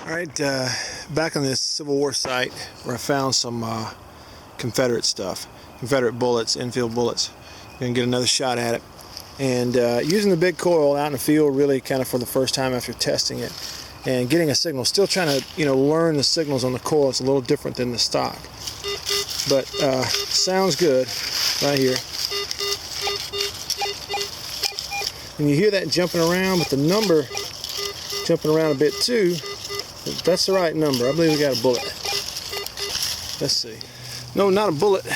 Alright, back on this Civil War site where I found some Confederate stuff, Confederate bullets, infield bullets. Gonna get another shot at it. And using the big coil out in the field really kind of for the first time after testing it and getting a signal. Still trying to, learn the signals on the coil. It's a little different than the stock. But sounds good right here. And you hear that jumping around, but the number jumping around a bit too. That's the right number. I believe we got a bullet. Let's see. No, not a bullet.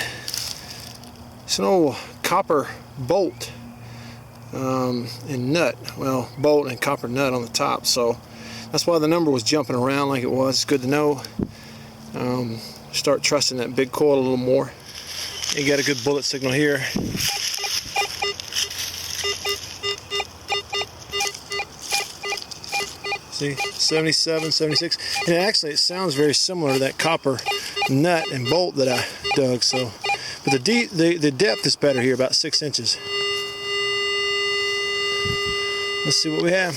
It's an old copper bolt and nut. Well, bolt and copper nut on the top. So that's why the number was jumping around like it was. It's good to know. Start trusting that big coil a little more. You got a good bullet signal here. See, 77, 76, and actually it sounds very similar to that copper nut and bolt that I dug. So, but the depth is better here, about 6 inches. Let's see what we have.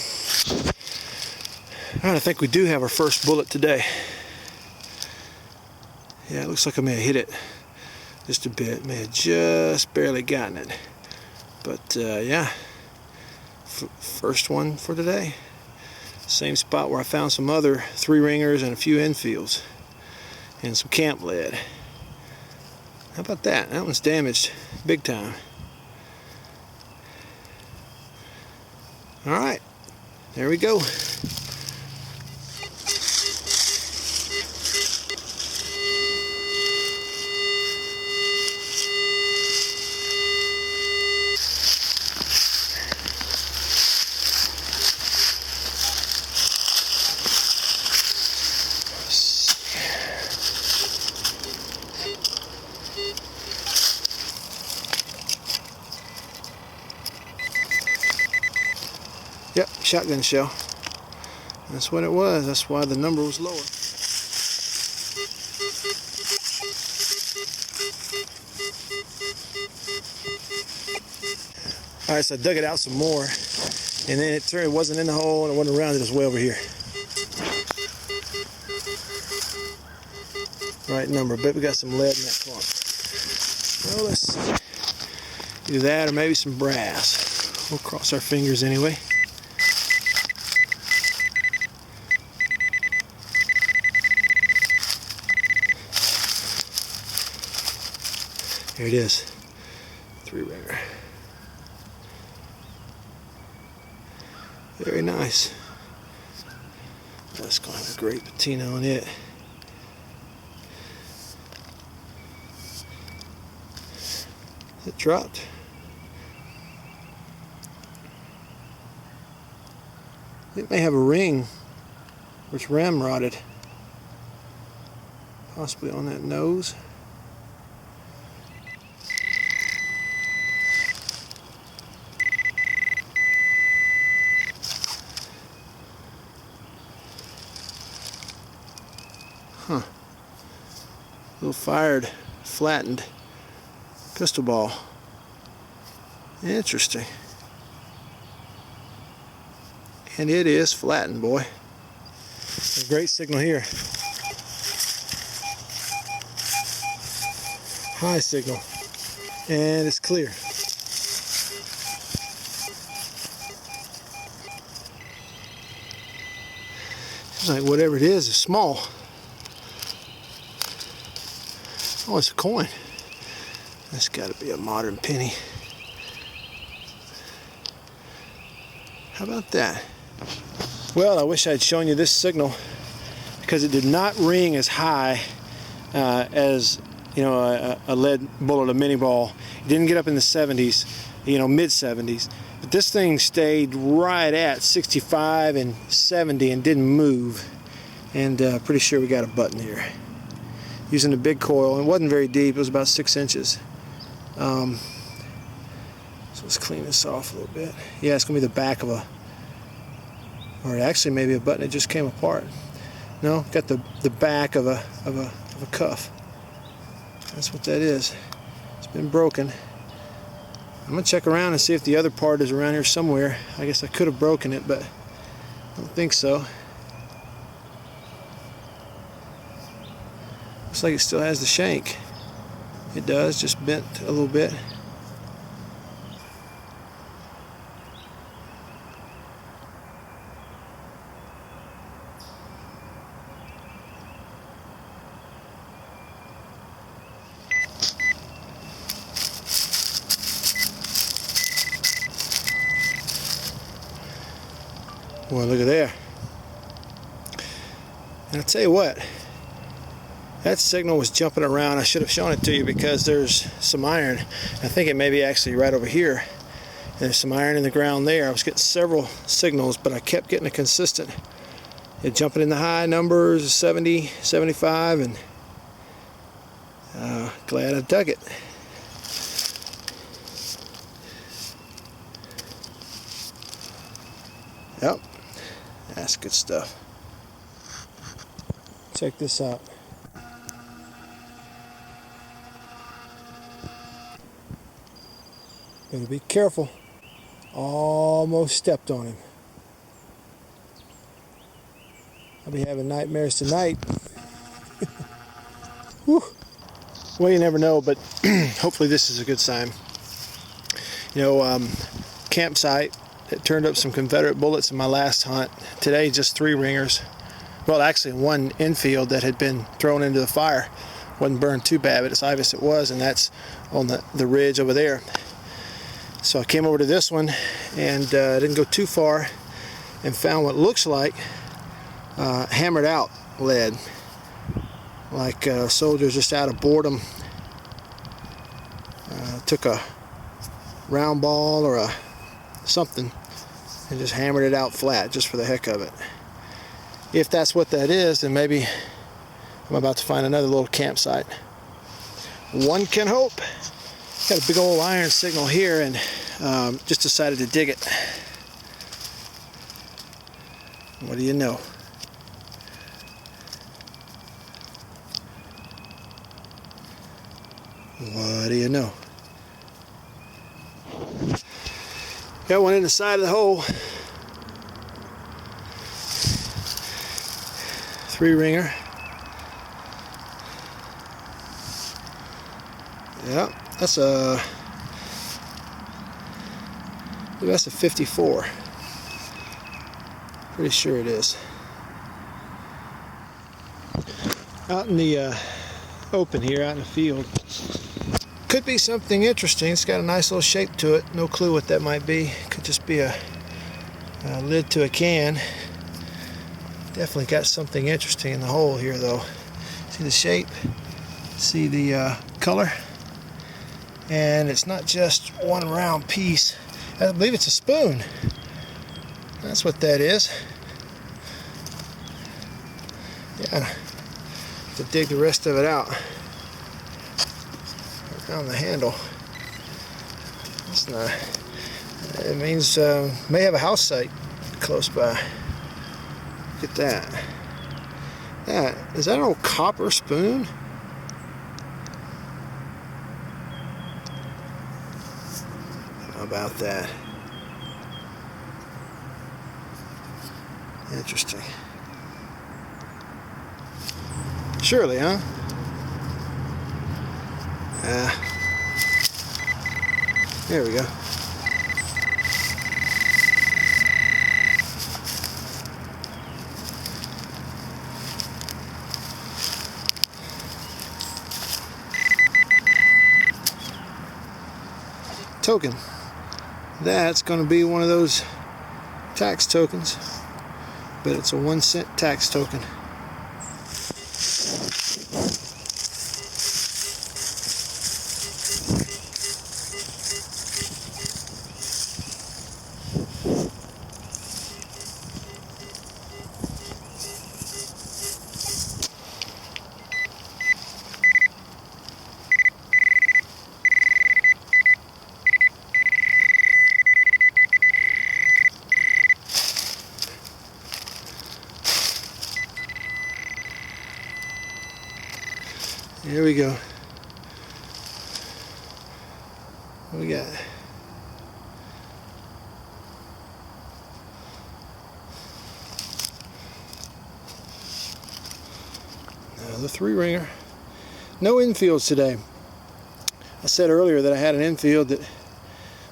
All right, I think we do have our first bullet today. Yeah, it looks like I may have hit it just a bit. May have just barely gotten it, but yeah, first one for today. Same spot where I found some other 3-ringers and a few infields and some camp lead. How about that? That one's damaged big time. Alright, there we go. Yep, shotgun shell. That's what it was. That's why the number was lower. Alright, so I dug it out some more, and then it wasn't in the hole and it wasn't around it. It was way over here. Right number. I bet we got some lead in that clump. Well, let's see. Either that or maybe some brass. We'll cross our fingers anyway. Here it is, 3-ringer. Very nice. That's going to have a great patina on it. It dropped. It may have a ring which ramrodded, possibly on that nose. Huh. Little fired, flattened pistol ball. Interesting. And it is flattened, boy. A great signal here. High signal. And it's clear. It's like whatever it is small. Oh, it's a coin. That's got to be a modern penny. How about that? Well, I wish I'd shown you this signal because it did not ring as high as a lead bullet, a mini ball. It didn't get up in the 70s, mid 70s. But this thing stayed right at 65 and 70 and didn't move. And pretty sure we got a button here. Using a big coil, and it wasn't very deep. It was about 6 inches. So let's clean this off a little bit. Yeah, it's gonna be the back of a, or actually maybe a button that just came apart. No, got the back of a cuff. That's what that is. It's been broken. I'm gonna check around and see if the other part is around here somewhere. I guess I could have broken it, but I don't think so. Looks like it still has the shank. It does, just bent a little bit. Well, look at there. And I'll tell you what, that signal was jumping around. I should have shown it to you because there's some iron. I think it may be actually right over here. There's some iron in the ground there. I was getting several signals, but I kept getting a consistent. It jumping in the high numbers, 70, 75, and glad I dug it. Yep, that's good stuff. Check this out. Better be careful. Almost stepped on him. I'll be having nightmares tonight. Whew. Well, you never know, but hopefully this is a good sign. You know, campsite, it turned up some Confederate bullets in my last hunt. Today, just 3 ringers. Well, actually, one infield that had been thrown into the fire. Wasn't burned too bad, but it's obvious it was, and that's on the ridge over there. So I came over to this one and didn't go too far and found what looks like hammered out lead. Like soldiers just out of boredom took a round ball or something and just hammered it out flat just for the heck of it. If that's what that is, then maybe I'm about to find another little campsite. One can hope. Got a big old iron signal here and just decided to dig it. What do you know? What do you know? Got one in the side of the hole. 3 ringer. Yeah, that's a 54. Pretty sure it is. Out in the open here, out in the field. Could be something interesting. It's got a nice little shape to it. No clue what that might be. Could just be a lid to a can. Definitely got something interesting in the hole here, though. See the shape? See the color? And it's not just one round piece. I believe it's a spoon. That's what that is. Yeah, have to dig the rest of it out around the handle. It's not. It means may have a house site close by. Look at that. Is that an old copper spoon? How about that? Interesting. Surely, huh? There we go. Token. That's going to be one of those tax tokens, but it's a 1-cent tax token. Here we go. What we got? Another 3 ringer. No infields today. I said earlier that I had an infield that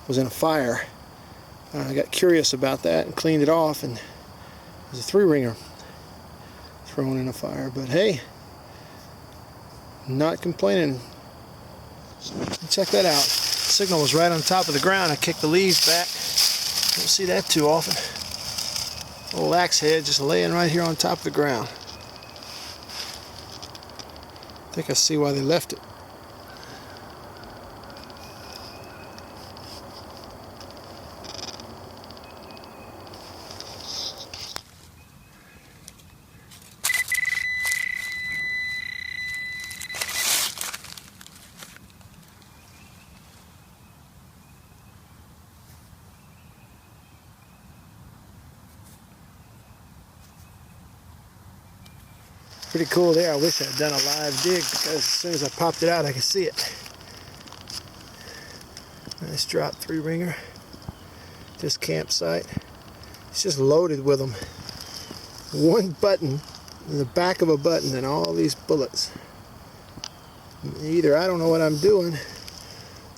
was in a fire. I got curious about that and cleaned it off, and it was a 3-ringer thrown in a fire. But hey, not complaining. Check that out. The signal was right on top of the ground. I kicked the leaves back. Don't see that too often. Old axe head just laying right here on top of the ground. I think I see why they left it. Pretty cool there. I wish I had done a live dig, because as soon as I popped it out I could see it. Nice drop 3-ringer. This campsite. It's just loaded with them. One button in the back of a button and all these bullets. Either I don't know what I'm doing,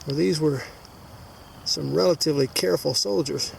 or these were some relatively careful soldiers.